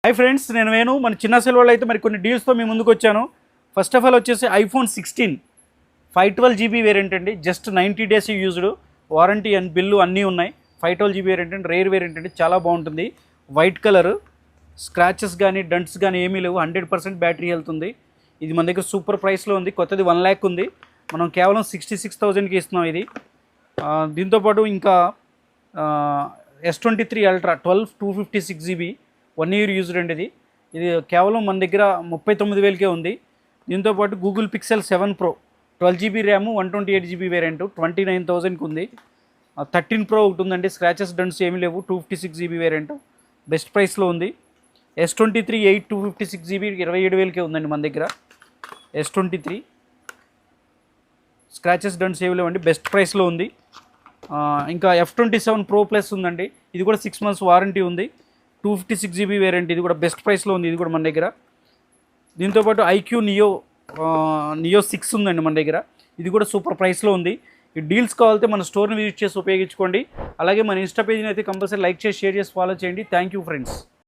Hi friends, నేను వేణు. మన చిన్న సెల్వలో అయితే మరి కొన్ని డీల్స్తో మీ ముందుకు వచ్చాను. ఫస్ట్ ఆఫ్ ఆల్ వచ్చేసి iPhone 16 512GB వేరియంట్ అండి. Just 90 days used, warranty and bill అన్నీ ఉన్నాయి. 512GB వేరియంట్ అండి, రేర్ వేరియంట్ అండి, చాలా బాగుంటుంది. వైట్ కలర్, స్క్రాచెస్ కానీ డంట్స్ కానీ ఏమీ లేవు. 100% బ్యాటరీ హెల్త్ ఉంది. ఇది మన దగ్గర సూపర్ ప్రైస్లో ఉంది. కొత్తది 1 lakh ఉంది, మనం కేవలం 66,000కి ఇస్తున్నాం ఇది. దీంతోపాటు ఇంకా S23 Ultra 256GB 1 year used అండి. ఇది కేవలం మన దగ్గర 39,000కే ఉంది. దీంతోపాటు Google pixel 7 Pro 12GB RAM 128GB variant 29,000కి ఉంది. 13 Pro ఒకటి ఉందండి, స్క్రాచెస్ డంట్స్ ఏమీ లేవు, 256GB వేరియంట్ బెస్ట్ ప్రైస్లో ఉంది. S23 8 256GB 27,000కే ఉందండి మన దగ్గర. S23 స్క్రాచెస్ డంట్స్ ఏమి లేవండి, బెస్ట్ ప్రైస్లో ఉంది. ఇంకా F27 Pro Plus ఉందండి, ఇది కూడా 6 months వారంటీ ఉంది. 256GB వేరియంట్, ఇది కూడా బెస్ట్ ప్రైస్లో ఉంది. ఇది కూడా మన దగ్గర. దీంతోపాటు IQ Neo 6 ఉందండి మన దగ్గర, ఇది కూడా సూపర్ ప్రైస్లో ఉంది. ఈ డీల్స్ కావాలంటే మన స్టోర్ని విజిట్ చేసి ఉపయోగించుకోండి. అలాగే మన ఇన్స్టా పేజ్ని అయితే కంపల్సరీ లైక్ చేసి షేర్ చేసి ఫాలో చేయండి. Thank you friends.